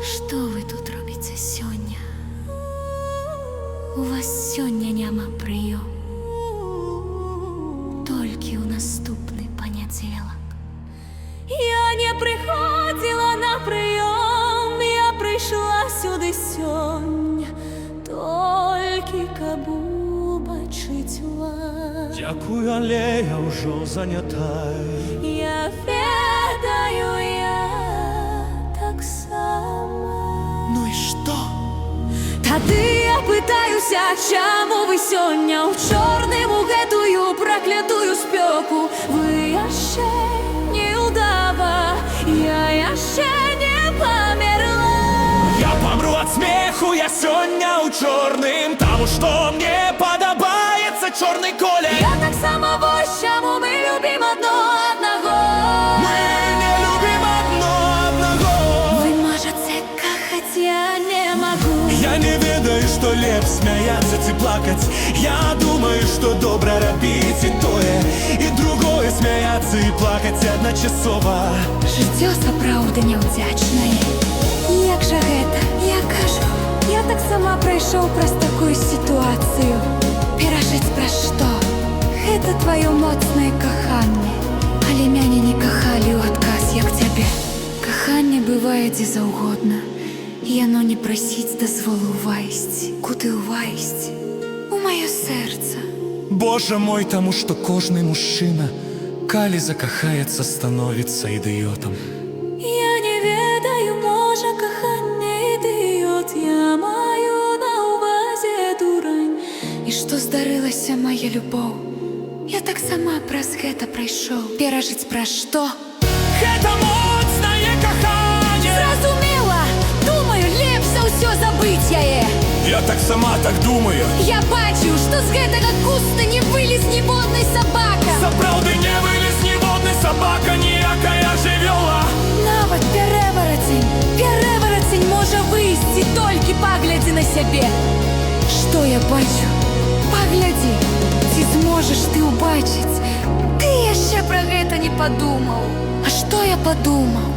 Што вы тут робіце сёння? У вас сёння няма прыём. Толькі ў наступны панядзелак. Я не прыходзіла на прыём, я прыйшла сюды сёння, толькі каб убачыць вас. Дзякуй, але я ўжо занятая. Я ведаю, я таксама. Ну і што? Тады я пытаюся, чаму вы сёння ў чорным у гэтую праклятую спёку? Вы яшчэ не ўдава, я яшчэ не памерла. Я памру ад смеху, я сёння ў чорным, таму што мне падабаецца чорны колер. Я таксама вось чаму мы любім адно аднаго. Мы не любім адно аднаго. Вы можаце кахаць, я не магу. Я не ведаю, што лепш смяяцца ці плакаць. Я думаю, што добра рабіць і тое, і другое, смяяцца і плакаць адначасова. Жыццё сапраўды няўдзячнае. Як жа гэта? Я кажу, я таксама прайшоў праз такую сітуацыю. Перажыць пра што? Гэта тваё моцнае каханне. Але мяне не кахалі ў адказ, як цябе. Каханне бывае дзе заўгодна. Яно не прасіць дазволу ўвайсці. Куды ўвайсці? У маё сэрца. Боже мой, таму што кожны мужчына, калі закахаецца, становіцца ідыётам. Я не ведаю, можа каханне ідыёт, я маю на ўвазе дурань. І што здарылася, мая любоў? Я таксама праз гэта прайшоў. Перажыць пра што? Гэта моцнае каханне! Зразумела! Думаю, лепш за ўсё забыць яе. Я таксама так думаю. Я бачу, што з гэтага куста не вылез ніводнай сабака. Сапраўды не вылез ніводны сабака, ніякая жывёла. Нават пярэварацень можа выйсці, толькі паглядзі на сябе. Што я бачу? Паглядзі, ці зможаш ты ўбачыць? Ты яшчэ пра гэта не падумаў. А што я падумаў?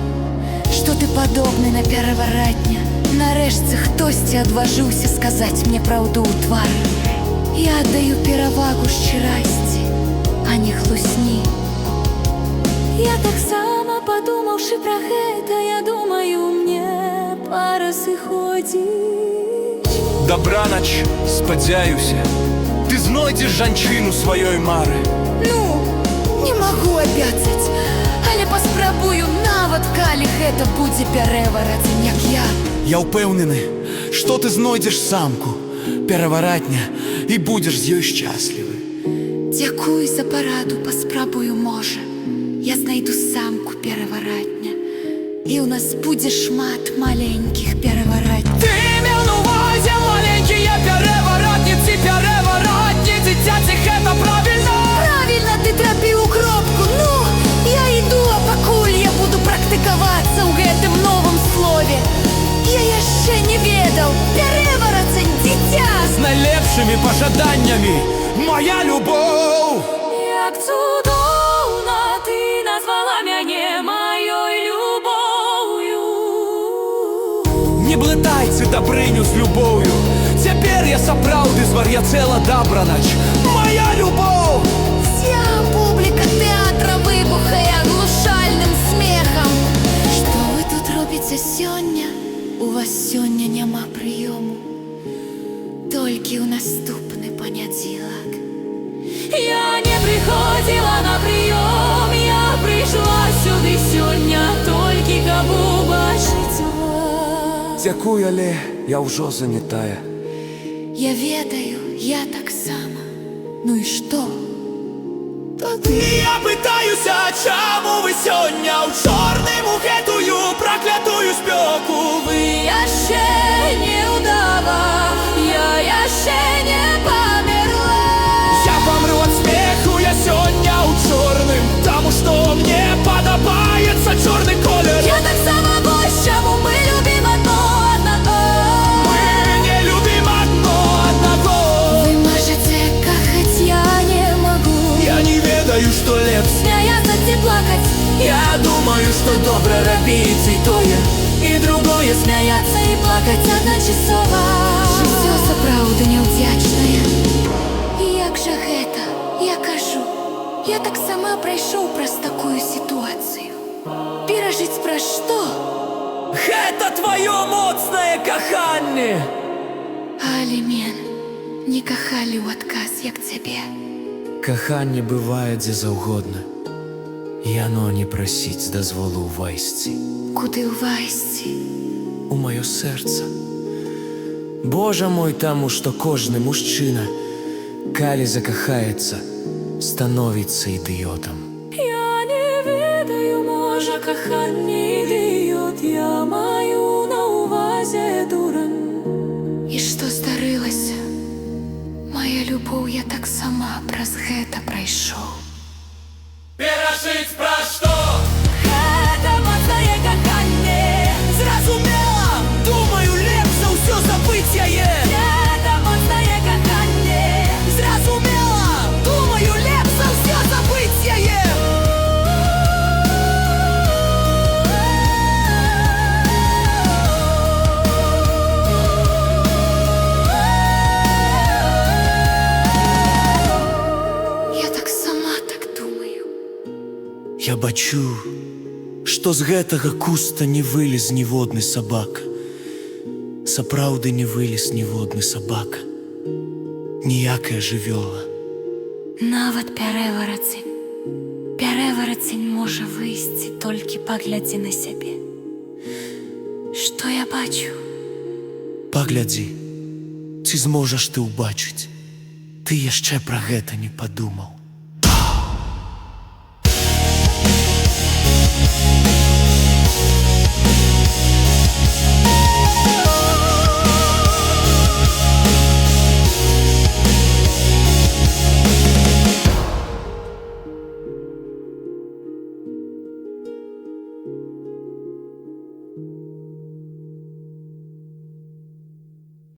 Што ты падобны на пераваратня. Нарэшце хтосьці адважыўся сказаць мне праўду ў твар. Я аддаю перавагу шчырасці, а не хлусні. Я таксама падумаўшы пра гэта, я думаю, мне пара сыходзіць. Дабранач, спадзяюся, ты знойдзеш жанчыну сваёй мары. Ну, не магу абяцаць, але паспрабую, нават калі гэта будзе пераварацень, як я. Я ўпэўнены, што ты знойдзеш самку, пераваратня, і будзеш з ёй шчаслівы. Дзякуй за параду, паспрабую, можа. Я знайду самку пераваратня, і ў нас будзе шмат маленькіх пераваратняў. Ты меў на ўвазе маленькія пераваратніцы, пераваратні, дзіцяці, гэта правільна! Правільна ты трапіў у кропку, ну, я іду, а пакуль я буду практыкавацца ў гэтым новым слове. Я яшчэ не ведаў, пераварацень, дзіця! З найлепшымі пажаданнямі, моя любоў! Як цудоўна ты назвала мяне маёй любоўю. Не блытайце дабрыню з любоўю. Цяпер я сапраўды звар'яцэла, дабранач, моя любоў! Вся публіка тэатра выбухае аглушальным смехам. Што вы тут робіце сёння? У вас сёння няма прыёму. Толькі ў наступны панядзелак. Я не прыходзіла на прыём, я прыйшла сюды сёння, толькі каб убачыць вас. Дзякуй, але я ўжо занятая. Я ведаю, я таксама. Ну і што? Я пытаюся, чаму вы сёння ў чорным у гэтую праклятую спёку? Вы яшчэ не ўдава, я яшчэ не памерла. Я памру ад смеху, я сёння ў чорным, таму што мне падабаецца чорны колер. Я таксама вось чаму мы любім адно аднаго. Мы не любім адно аднаго. Вы можаце кахаць, я не магу. Я не ведаю, што лепш Смяяцца ці плакаць. Я думаю, што добра рабіць і тое, і другое, тое смяяцца і плакаць адначасова. Жыццё сапраўды няўдзячнае. І як жа гэта? Я кажу, я таксама прайшоў праз такую сітуацыю. Перажыць праз што? Гэта тваё моцнае каханне! Але мен не кахалі ў адказ, як цябе. Каханне бывае дзе заўгодна. Яно не прасіць дазволу ўвайсці Куды ўвайсці? у маё сэрца. Божа мой, таму што кожны мужчына, калі закахаецца, становіцца ідыётам. Я не ведаю, можа каханне ідыёт, я маю на ўвазе дурань. І што здарылася? Мая любоў, я таксама праз гэта прайшоў. Перажыць праз што? Гэта моцнае каханне. Зразумела! Думаю, лепш за ўсё забыць яе! Гэта моцнае каханне. Зразумела! Думаю, лепш за ўсё забыць яе! Я таксама так думаю. Я бачу, што з гэтага куста не вылез ніводны сабака. Сапраўды не вылез ніводны сабака. Ніякая жывёла. Нават пярэварацень. Пярэварацень можа выйсці, толькі паглядзі на сябе. Што я бачу? Паглядзі, ці зможаш ты ўбачыць. Ты яшчэ пра гэта не падумаў.